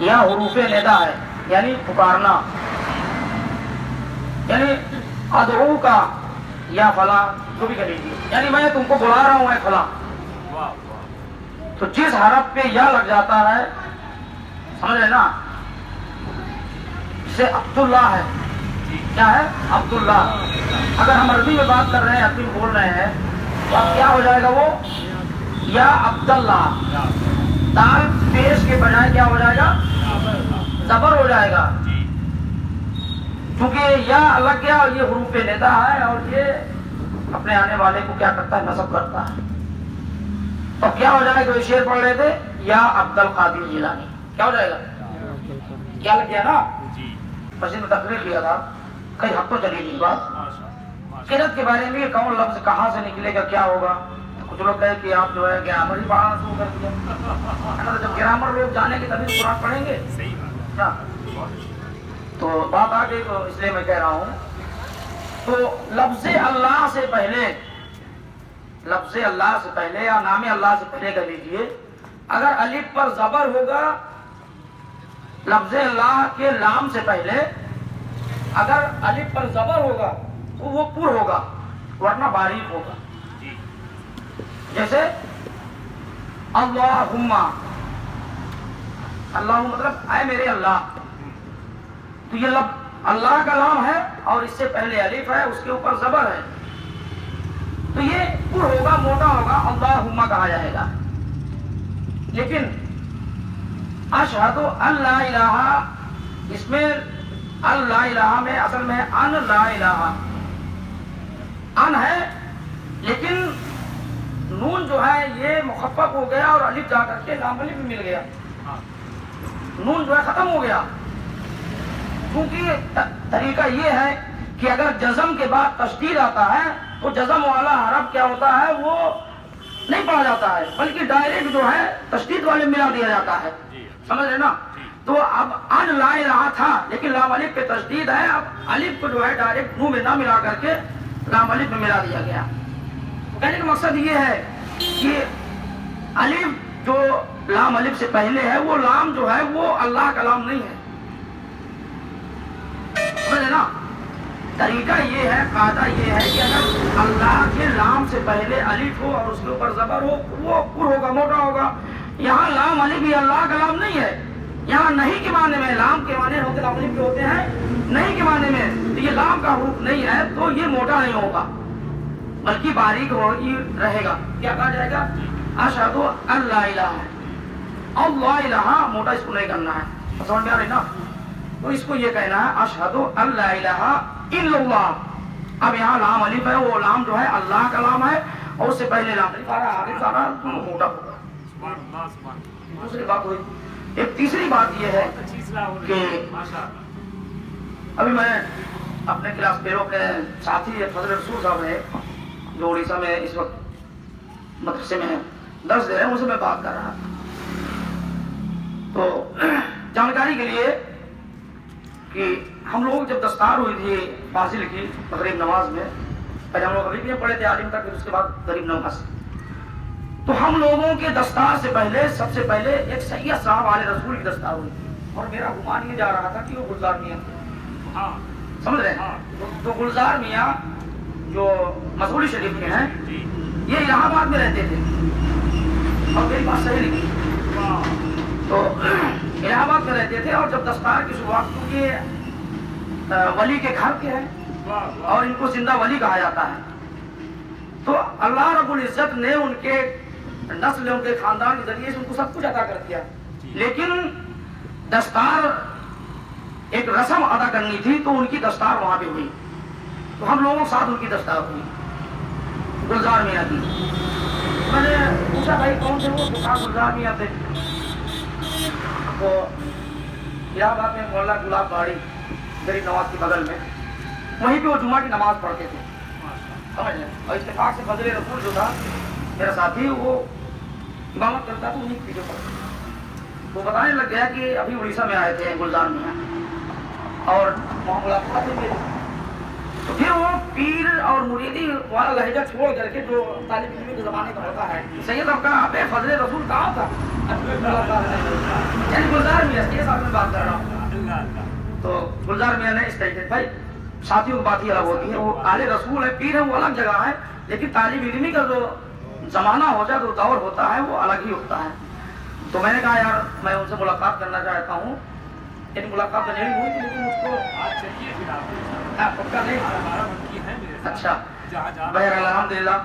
یا حروف ندا ہے یعنی پکارنا، یعنی ادعو کا یا فلاں جو بھی کہہ لیجیے، یعنی میں تم کو بلا رہا ہوں اے فلاں، تو جس حرف پہ یا لگ جاتا ہے سمجھ رہے نا، جسے عبداللہ ہے، کیا ہے عبداللہ، اگر ہم عربی میں بات کر رہے ہیں عربی میں بول رہے ہیں تو اب کیا ہو جائے گا وہ یا عبداللہ، دال پیش کے بجائے کیا ہو جائے گا زبر ہو جائے گا، کیونکہ یا الگ گیا اور یہ حروف ندا ہے اور یہ اپنے آنے والے کو کیا کرتا ہے نصب کرتا ہے، تو کیا ہو جائے گا، یہ شعر پڑھ رہے تھے یا عبد القادر جیلانی، کیا ہو جائے گا، کیا لگ گیا نا، مسجد میں تقریر کیا تھا کئی ہفتوں چلی گئی بات قرت کے بارے میں کہ کون لفظ کہاں سے نکلے گا کیا ہوگا، کچھ لوگ کہے کہ آپ جو ہے گرامر ہی پڑھانا شروع کر دیا، جب گرامر لوگ جانے کے تبھی قرآن پڑھیں گے کیا، تو بات آ گئی، تو اس لیے میں کہہ رہا ہوں، تو لفظ اللہ سے پہلے، لفظ اللہ سے پہلے یا نام اللہ سے پہلے کر لیجیے، اگر الف پر زبر ہوگا لفظ اللہ کے لام سے پہلے، اگر الف پر زبر ہوگا تو وہ پر ہوگا ورنہ باریک ہوگا، جیسے اللہم، اللہ مطلب اے میرے اللہ، تو یہ لفظ اللہ کا لام ہے اور اس سے پہلے الف ہے اس کے اوپر زبر ہے، تو یہ پر ہوگا موٹا ہوگا اللہم کہا جائے گا، لیکن اشہد ان لا الہ، اس میں اللہ الہ میں اصل میں ان لا الہ، ان ہے لیکن نون جو ہے یہ مخفف ہو گیا اور الف جا کر کے لام الف میں مل گیا، نون جو ہے ختم ہو گیا، کیونکہ طریقہ یہ ہے کہ اگر جزم کے بعد تشدید آتا ہے تو جزم والا حرف کیا ہوتا ہے وہ نہیں پڑھا جاتا ہے بلکہ ڈائریکٹ جو ہے تشدید والے ملا دیا جاتا ہے، سمجھ رہے نا، تو اب ان لا الہ تھا لیکن لام الف پہ تشدید ہے، اب الف کو جو ہے ڈائریکٹ نون میں نہ ملا کر کے لام الف میں ملا دیا گیا، کہنے کا مقصد یہ ہے کہ الف جو لام الف سے پہلے ہے وہ لام جو ہے وہ اللہ کا لام نہیں ہے، سمجھے نا، طریقہ یہ ہے، قاعدہ یہ ہے کہ اگر اللہ کے لام سے پہلے الف ہو اور اس کے اوپر زبر ہو وہ پر ہوگا موٹا ہوگا، یہاں لام الف بھی اللہ کا لام نہیں ہے، یہاں نہیں کے معنی میں، لام کے معنی ہوتے لام الف کے ہوتے ہیں نہیں کے معنی میں، تو یہ لام کا حروف نہیں ہے تو یہ موٹا نہیں ہوگا بلکہ باریک رہے گا، کیا کہا جائے گا اشہد ان لا الہ، اللہ الہ موٹا اس کو نہیں کرنا ہے، سمجھ میں آ رہی نا، تو اس کو یہ کہنا ہے اشہد ان لا الہ الا اللہ، اب یہاں لام الف ہے وہ لام جو ہے اللہ کا لام ہے اور اس سے پہلے لام الف آ رہا موٹا ہوگا، دوسری بات ہوئی، ایک تیسری بات یہ ہے کہ ابھی میں اپنے کلاس پیروں کے ساتھی فضل رسول صاحب ہے جو اڑیسہ میں اس وقت مدرسے میں درس دے رہے ہیں، ان سے میں بات کر رہا تھا، تو جانکاری کے لیے کہ ہم لوگ جب دستار ہوئی تھی فاضل کی مغرب نماز میں، پہلے ہم لوگ ابھی بھی پڑھے تھے عالم تک، پھر اس کے بعد غریب نماز، تو ہم لوگوں کے دستار سے پہلے سب سے پہلے ایک سید صاحب علیہ رسول کی دستار ہوئی تھی، اور میرا گمان یہ جا رہا تھا کہ وہ گلزار میاں سمجھ رہے ہیں، تو گلزار میاں جو مسعود شریف کے ہیں یہ الہ آباد میں رہتے تھے، اور میری بات صحیح نہیں، تو الہ آباد میں رہتے تھے، اور جب دستار کی شروعات کیونکہ ولی کے گھر کے ہیں اور ان کو زندہ ولی کہا جاتا ہے، تو اللہ رب العزت نے ان کے نسل ان کے خاندان کے ذریعے سے ان کو سب کچھ عطا کر دیا، لیکن دستار ایک رسم ادا کرنی تھی تو ان کی دستار وہاں پہ ہوئی، تو ہم لوگوں کے ساتھ ان کی دستار ہوئی گلزار میاں کی، میں نے پوچھا بھائی کون سے وہ گلزار میاں تھے، تو الہ آباد میں محلہ گلاب باڑی غریب نواز کے بغل میں، وہیں پہ وہ جمعہ کی نماز پڑھتے تھے، سمجھ لیں، اور اتفاق سے فضل رسول جو تھا میرا ساتھی وہ امامت کرتا تھا انہیں پیچھے پڑھتا، وہ بتانے لگ گیا کہ ابھی اڑیسہ میں آئے تھے گلزار میاں اور وہاں ملاقات ہوئی میری، تو پھر وہ پیر اور مریدی والا لہجہ چھوڑ کر کے جو طالب علم کے زمانے کا ہوتا ہے، سید صاحب کہا بے فضل رسول کہاں تھا، یعنی گلزار میاں یہ صاحب میں بات کر رہا ہوں. تو گلزار میاں نے اس طریقے بھائی ساتھیوں کی بات ہی الگ ہوتی ہے، وہ آل رسول ہے، پیر ہے وہ الگ جگہ ہے، لیکن طالب علمی کا جو زمانہ ہوتا ہے، جو دور ہوتا ہے وہ الگ ہی ہوتا ہے. تو میں نے کہا یار میں ان سے ملاقات کرنا چاہتا ہوں. ان ملاقات تو نہیں ہوئی تھی لیکن مجھ کو آج چلیے پھر آپ پکا نہیں. ہمارا من کی ہے میرے ساتھ. اچھا جہاں جہاں بہر الحمدللہ